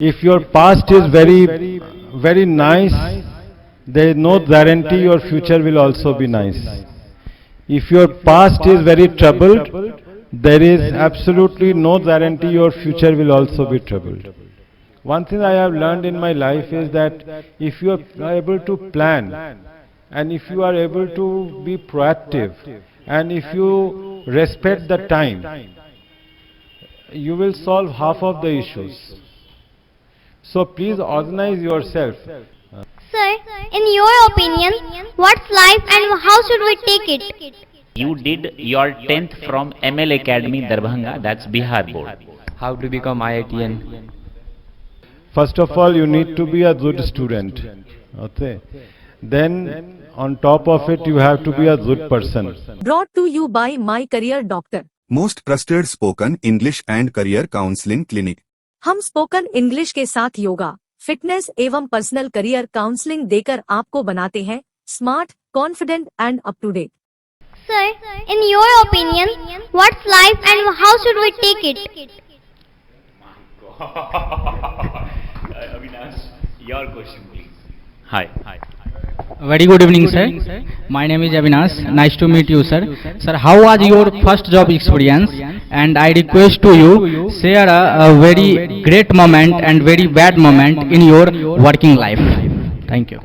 If your past is very nice, there is no guarantee your future will also be nice. If your past is very troubled, there is absolutely no guarantee your future will also be troubled. One thing I have learned in my life is that if you are able to plan, and if you are able to be proactive, and if you respect the time, you will solve half of the issues. So please organize yourself. Sir, in your opinion, what's life and how should we take it? You did your 10th from ML Academy, Darbhanga, that's Bihar board. How to become IITian? First of all, you need to be a good student. Okay. Then, on top of it, you have to be a good person. Brought to you by My Career Doctor. Most trusted spoken English and career counseling clinic. हम spoken English के साथ yoga, fitness एवं personal career counselling देकर आपको बनाते हैं smart, confident and up to date. Sir, in your opinion, what's life and how should we take it? Avinash, your question please. Hi. Very good evening, sir. My name is Avinash. Nice to meet you, sir. Sir, how was your first job experience? And I request to you share a very great moment and very bad moment in your working life. Thank you.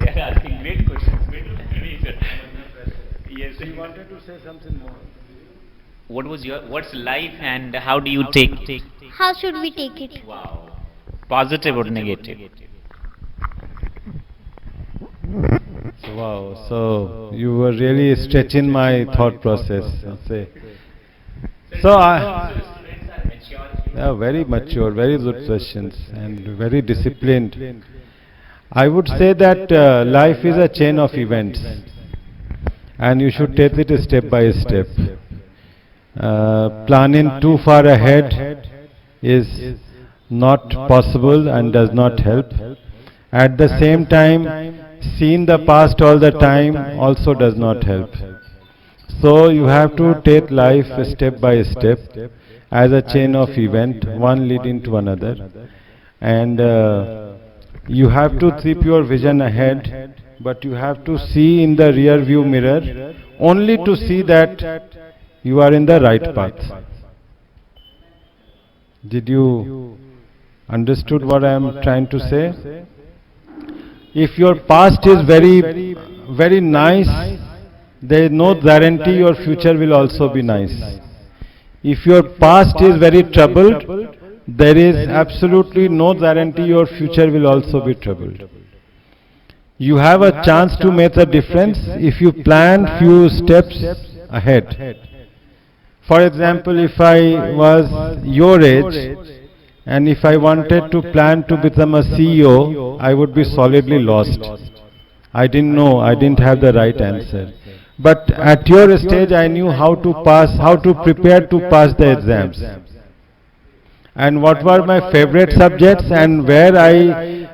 They are asking great questions. Yes. You wanted to say something more. What's life and how do you take? How should we take it? Wow. Positive or negative? Wow, so you were really stretching my thought process. So very mature, very good questions, and very disciplined. I would say that life is a chain of events, and you should take it step by step. Planning too far ahead is not possible and does not help. At the same time, seeing the past all the time also does not help. So you have to take life step by step as a chain of event, one leading to another. And you have to keep your vision ahead, but you have to see in the rear view mirror only to see that you are in the right path. Did you understood what I am trying to say? If your past is very nice, there is no guarantee your future will also be nice. If your past is very troubled, there is absolutely no guarantee your future will also be troubled. You have a chance to make a difference if you plan few steps ahead. For example, if I was your age, and if I wanted to plan to become a CEO, I would be solidly lost. I didn't know, I didn't have the right answer. But at your stage, I knew how to prepare to pass the exams. And what were my favorite subjects, and where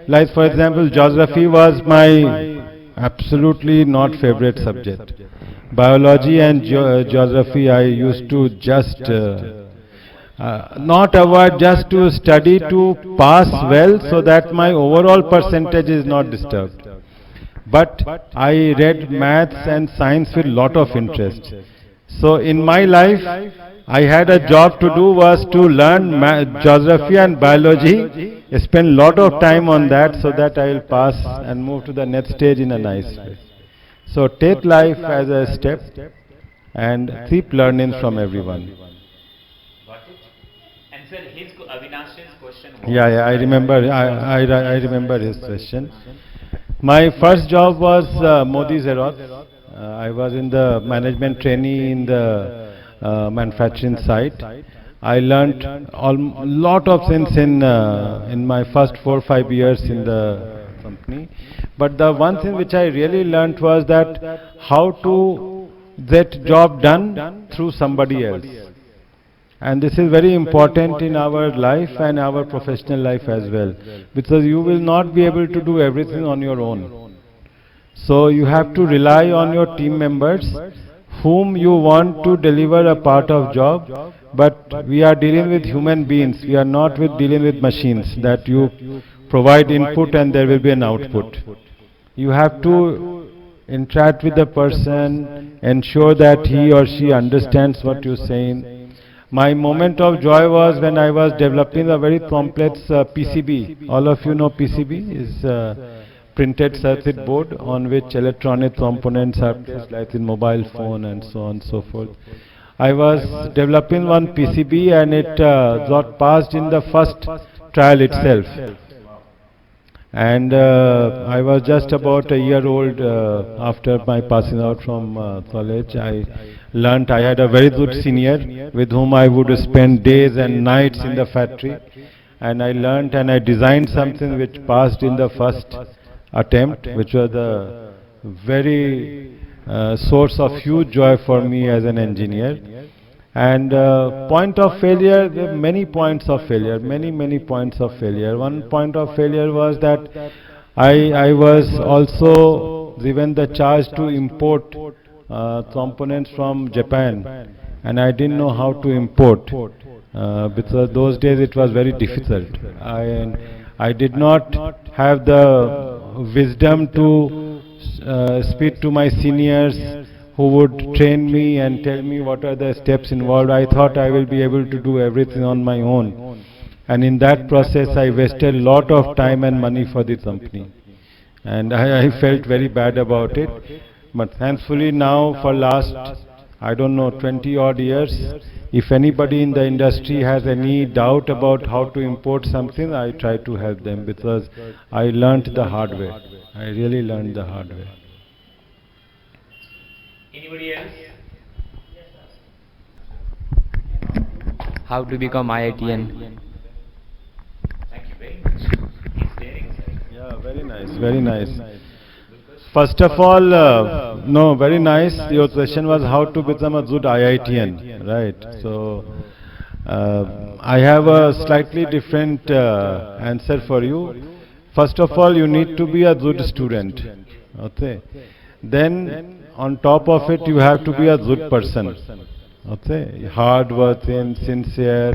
like for example, geography was my absolutely not favorite subject. Biology and geography I used to just not avoid, just to study to pass well so that my overall percentage is not disturbed. But I read maths and science with lot of interest. So in my life, I had a job to do was to learn geography and biology, spend lot of time on that so that I will pass and move to the next stage in a nice way. So take life as a step and keep learning from everyone. Sir, Avinash's question was... Yeah, I remember. I remember his question. My first job was Modi Xerox. I was in the management trainee in the manufacturing site. I learnt a lot of things in my first 4 or 5 years in the company. But the one thing which I really learnt was that how to get job done through somebody else. And this is very important in our life and our professional life as well, because you will not be able to do everything on your own. So you have to rely on your team members whom you want to deliver a part of job, but we are dealing with human beings. We are not dealing with machines that you provide input and there will be an output. You have to interact with the person, ensure that he or she understands what you're saying. My moment of joy was when I was developing a very complex PCB. All of you know PCB is printed circuit board on which electronic components are placed, like in mobile phone and so on and so forth. I was developing one PCB and it got passed in the first trial itself. And I was just about a year old after my passing out from college. I learnt I had a very good senior with whom I would spend days and nights in the factory. And I learnt and I designed something which passed in the first attempt, which was the very source of huge joy for me as an engineer. And point of failure, there are many points of failure, many points of failure. One point of failure was that I was also given the charge to import components from Japan, and I didn't know how to import because those days it was very difficult. I did not have the wisdom to speak to my seniors who would train me and tell me what are the steps involved. I thought I will be able to do everything on my own, and in that process I wasted a lot of time and money for the company, and I felt very bad about it. But thankfully now, for last, I don't know, 20 odd years, if anybody in the industry has any doubt about how to import something, I try to help them, because I learnt the hard way. I really learned the hard way. Anybody else? How to become IITian? Thank you very much. He's daring, sir. Yeah, very nice, very nice. First of all, no, very nice. Your question was how to become a good IITian, right? So, I have a slightly different answer for you. First of all, you need to be a good student, okay? Then, on top of it, you have to be a good person, okay? Hard working, sincere,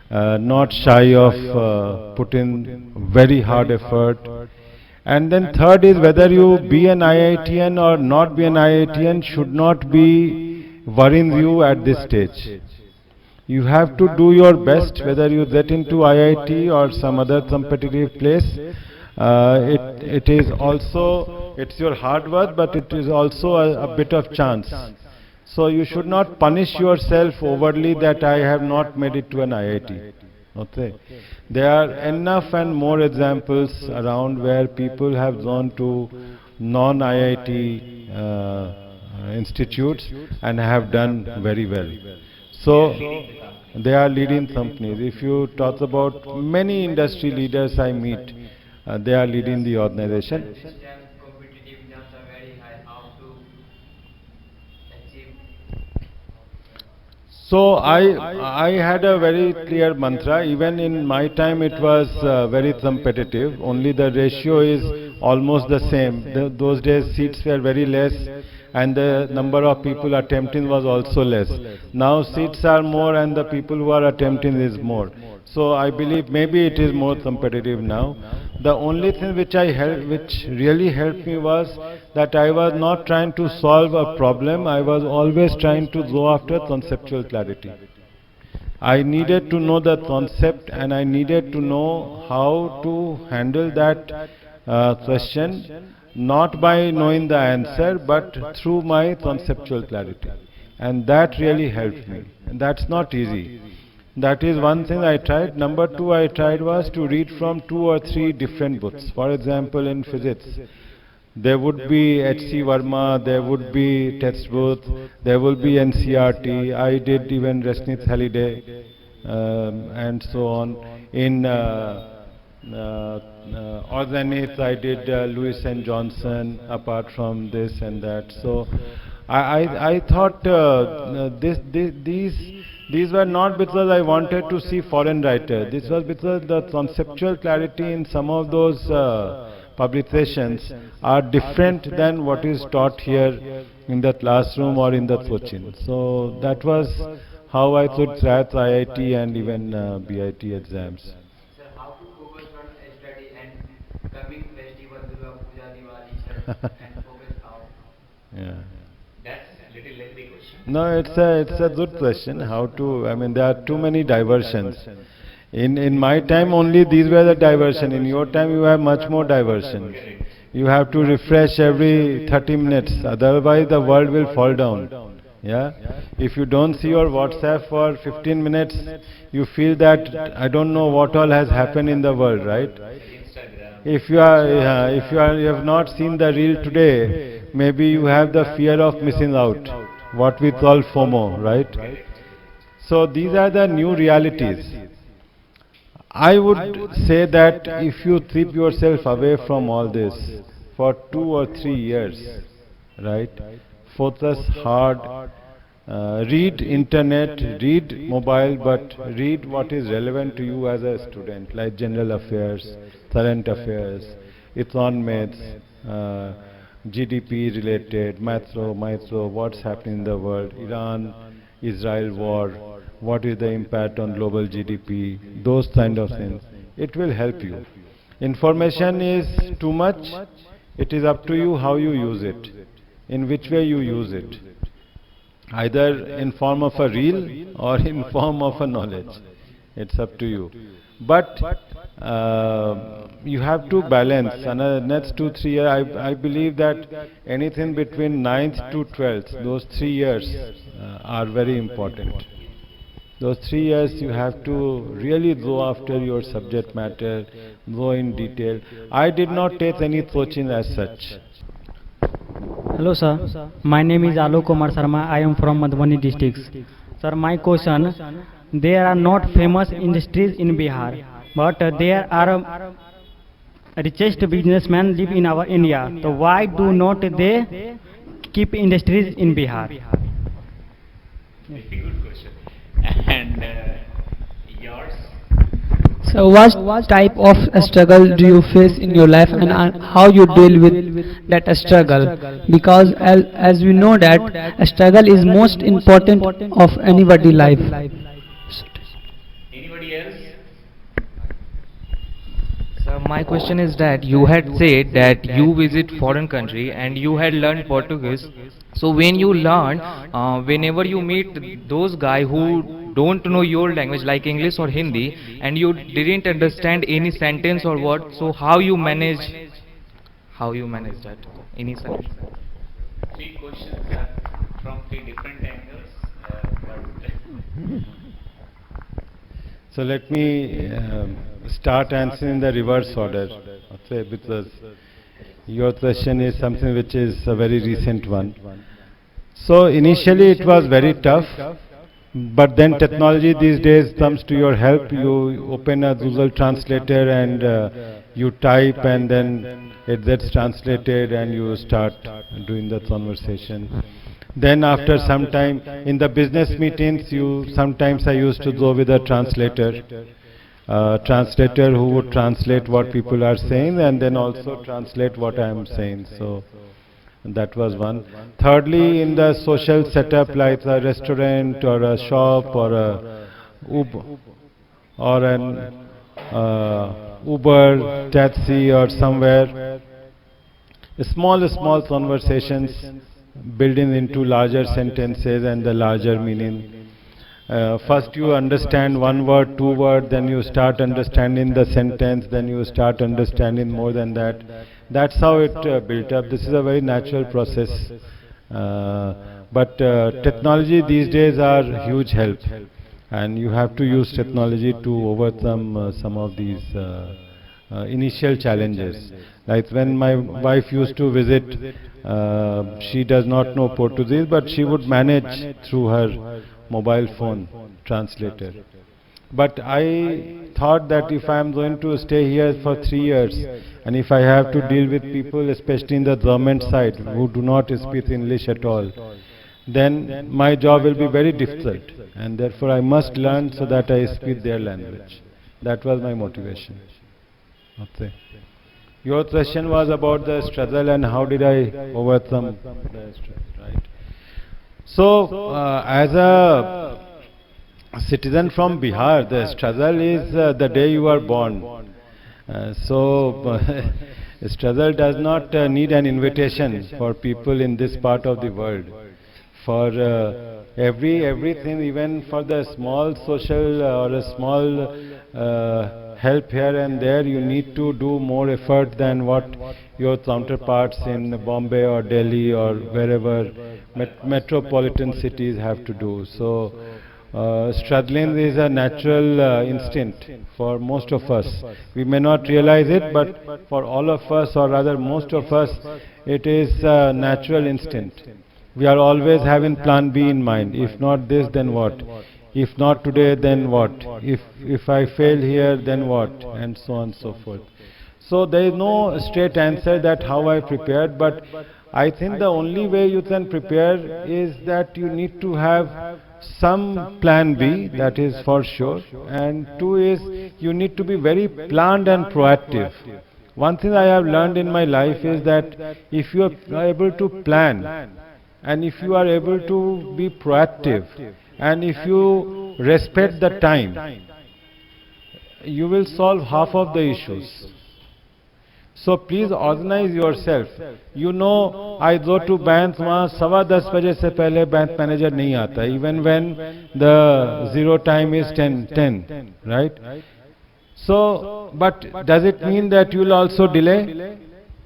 not shy of putting very hard effort. And then third is, whether you be an IITian or not be an IITian should not be worrying you at this stage. You have to do your best, whether you get into IIT or some other competitive place. It is also, it's your hard work, but it is also a bit of chance. So you should not punish yourself overly that I have not made it to an IIT. Okay. There are enough and more examples around where people have gone to non-IIT institutes and have done very well. So they are leading companies. If you talk about many industry leaders I meet, they are leading the organization. So I had a very clear mantra. Even in my time it was very competitive. Only the ratio is almost the same. Those days seats were very less and the number of people attempting was also less. Now seats are more and the people who are attempting is more. So I believe maybe it is more competitive now. The only thing which really helped me was that I was not trying to solve a problem. I was always trying to go after conceptual clarity. I needed to know the concept and I needed to know how to handle that question, not by knowing the answer, but through my conceptual clarity. And that really helped me. And that's not easy. That is one thing I tried. Number two I tried was to read from 2 or 3 different books. For example, in physics, there would be H.C. Verma, there would be textbook, there will be NCRT. I did even Resnith Halliday and so on. In organics I did Lewis and Johnson, apart from this and that. So I thought these were not because I wanted to see foreign writers. This was because the conceptual clarity in some of those publications are different than what is taught here in the classroom or in the coaching. So that was how I should crack IIT and even BIT exams. Sir, how to focus on study and coming festival, Durga Puja, Diwali, Chhath, and focus how? Yeah. That's a little lengthy question. No, it's a good question. How to? I mean, there are too many diversions. In my time, only these were the diversion. In your time, you have much more diversion. You have to refresh every 30 minutes. Otherwise, the world will fall down. Yeah. If you don't see your WhatsApp for 15 minutes, you feel that I don't know what all has happened in the world, right? If you have not seen the reel today, maybe you have the fear of missing out, what we call FOMO, right? So these are the new realities. I would say that if you keep yourself away from all this for 2 or 3 years, right? Focus hard, read internet, read mobile, but read what is relevant to you as a student, like general affairs, current affairs, economics, GDP related, macro, what's happening in the world, Iran, Israel war, what is the impact on global GDP, those kind of things. It will help you. Information is too much, it is up to you how you use it, in which way you use it. Either in form of a reel or in form of a knowledge. It's up to you. But you have to balance. Next 2-3 years, I believe that anything between 9th to 12th, those 3 years are very important. Those 3 years you have to really go after your subject matter, go in detail. I did not take any coaching as such. Hello sir, my name is Alok Kumar Sharma. I am from Madhubani district. Sir, my question: there are not famous industries in Bihar, but there are richest businessmen live in our India. So why do not they keep industries in Bihar? Very good question. And yours? So what type of struggle do you face in your life, and how you deal with that struggle? Because as we know that struggle is most important of anybody's life. Anybody else? So my question is that you had said that you visit foreign country and you had learned Portuguese. So when you learn, whenever you meet those guys who don't know your language like English or Hindi, and you didn't understand any sentence or word, so how you manage that? Any sentence? 3 questions from 3 different angles. So let me start answering in the reverse order, okay, because your question is something which is a very recent one. So initially it was very tough, but then technology these days comes to your help. You open a Google Translator and you type, and then it gets translated and you start doing the conversation. Then after some time in the business meetings, sometimes I used to go with a translator. Translator who would translate what people are saying and then also translate what I am saying. So that was one. Thirdly, in the social setup like a restaurant or a shop or a Uber or an Uber, taxi or somewhere, small conversations building into larger sentences and the larger meaning. First you understand 1 word, 2 words, then you start understanding the sentence, then you start understanding more than that. That's how it built up. This is a very natural process. But technology these days are huge help, and you have to use technology to overcome some of these initial challenges. Like when my wife used to visit, she does not know Portuguese, but she would manage through her mobile phone translator. But I thought that if I am going to stay here for 3 years, and if I have to deal with people, especially in the government side, who do not speak English at all, then my job will be very difficult, and therefore I must learn so that I speak their language. That was my motivation. Okay. Your question was about the struggle and how did I overcome the struggle, right? So, as a citizen from Bihar, the struggle is the day you are born. So struggle does not need an invitation for people in this part of the world. For everything, even for the small social or a small help here and there, you need to do more effort than what your counterparts in Bombay or Delhi or wherever metropolitan cities have to do. So struggling is a natural instinct for most of us. We may not realize it, but for all of us, or rather most of us, it is a natural instinct. We are always having plan B in mind. If not this, then what? If not today, then what? If I fail here, then what? And so on and so forth. So there is no straight answer that how I prepared, but I think the only way you can prepare is that you need to have some plan B, that is for sure, and two is you need to be very planned and proactive. One thing I have learned in my life is that if you are able to plan, and if you are able to be proactive, and if you respect the time, you will solve half of the issues. So please organize yourself. You know, I go to bank, वहाँ 10:15 बजे से पहले bank manager नहीं आता, even when the zero time is 10, right? So, but does it mean that you will also delay?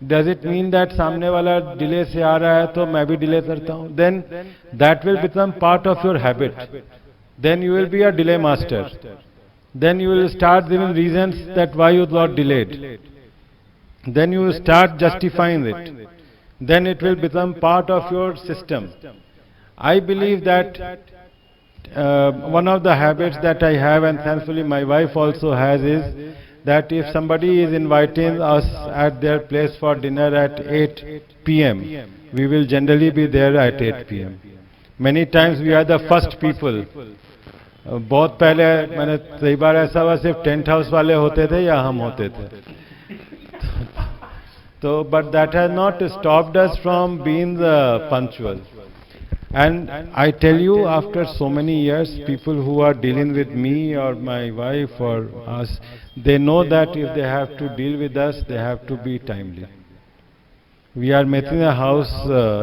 Does it mean that सामने वाला delay से आ रहा है तो मैं भी delay करता हूँ? Then that will become part of your habit. Then you will be a delay master. Then you will start giving reasons that why you got delayed. Then you will start justifying it. Then it will become part of your system. I believe that one of the habits that I have, and thankfully my wife also has, is that if somebody is inviting us at their place for dinner at 8 p.m., we will generally be there at 8 p.m. Many times we are the first people. बहुत पहले मैंने कई बार ऐसा हुआ सिर्फ tent house वाले होते थे या हम होते थे. So, but that has not stopped us from being punctual. And I tell you, after so many years, people who are dealing with me or my wife or us, they know that if they have to deal with us, they have to be timely. We are making a house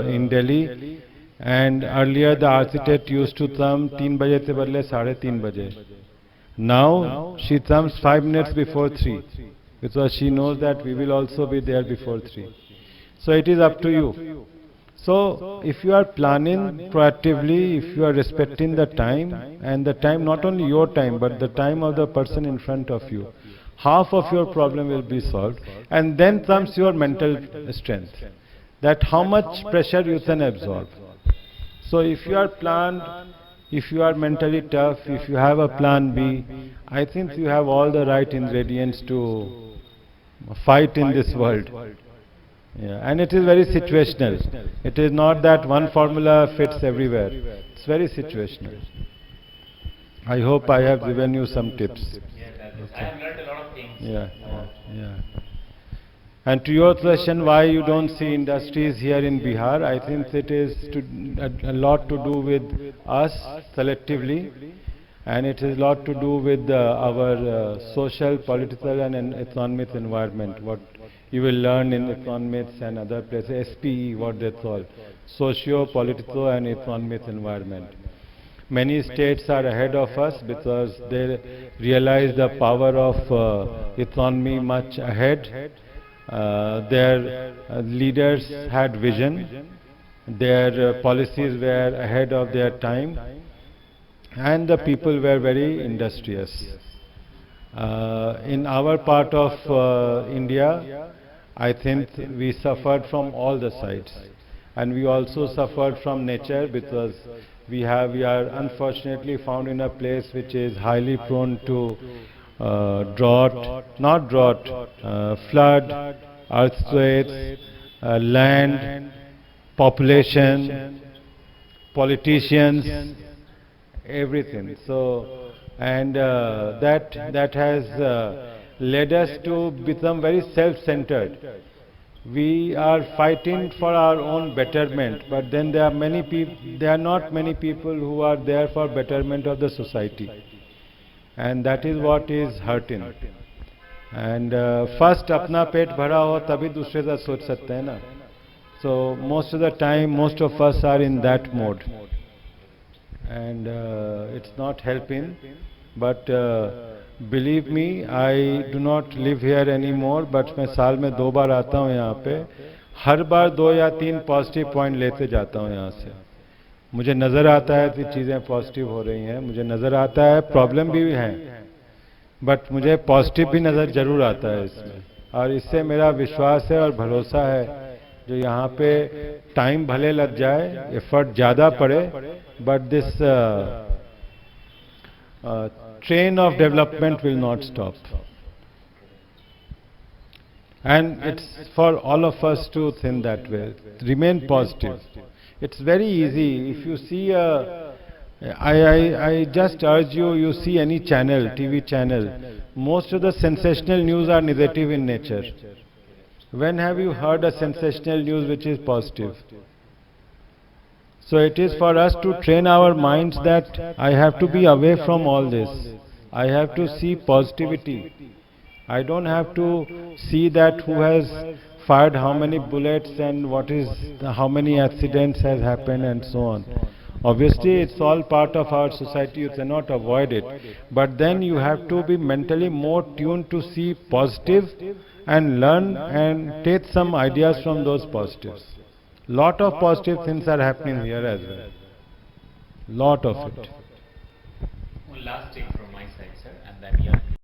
in Delhi, and earlier the architect used to come 3 baje se badle 3:30 baje. Now she comes 5 minutes before 3. Because she knows that we will also be there before 3. So it is up to you. So if you are planning proactively, if you are respecting the time, and the time, not only your time, but the time of the person in front of you, half of your problem will be solved. And then comes your mental strength, that how much pressure you can absorb. So if you are planned, if you are mentally tough, if you have a plan B, I think you have all the right ingredients to fight in this world. Yeah, and it is very situational. It is not that one formula fits everywhere. It's very situational. I hope I have given you some tips. I have learned a lot of things. Yeah. And to your question, why you don't see industries here in Bihar, I think it is a lot to do with us collectively, and it is a lot to do with our social, political and economic environment, what you will learn in economics and other places, SPE, what they call, socio, political and economic environment. Many states are ahead of us because they realize the power of economy much ahead. Their leaders had vision, their policies were ahead of their time, and the people were very industrious. In our part of India, I think we suffered from all the sides, and we also suffered from nature because we are unfortunately found in a place which is highly prone to flood, earthquakes, land, population, politicians, everything. So, and that has led us to become very self-centered. We are fighting for our own betterment, but then there are many people, there are not many people who are there for betterment of the society. And that is what is hurting. And first अपना पेट भरा हो तभी दूसरे का सोच सकते हैं ना. So most of the time, most of us are in that mode. And it's not helping. But believe me, I do not live here anymore. But मैं साल में 2 बार आता हूँ यहाँ पे. हर बार 2 या 3 पॉजिटिव पॉइंट लेते जाता हूँ यहाँ से. मुझे नज़र आता है कि चीज़ें पॉजिटिव हो रही हैं. मुझे नज़र आता है प्रॉब्लम भी है. बट मुझे पॉजिटिव भी नज़र जरूर आता है इसमें. और इससे मेरा विश्वास है और भरोसा है जो यहाँ पे टाइम भले लग जाए, एफर्ट ज़्यादा पड़े, but this train of development will not stop. And it's for all of us to think that way. Remain positive. It's very easy. If you see I just urge you, you see any channel, TV channel, most of the sensational news are negative in nature. When have you heard a sensational news which is positive? So it is for us to train our minds that I have to be away from all this. I have to see positivity. I don't have to see that who has fired how many bullets and what is how many accidents has happened and so on. Obviously it's all part of our society, you cannot avoid it. But then you have to be mentally more tuned to see positive and learn and take some ideas from those positives. Lot of positive things are happening here as well. Lot of it. One last take from my side, sir, and then you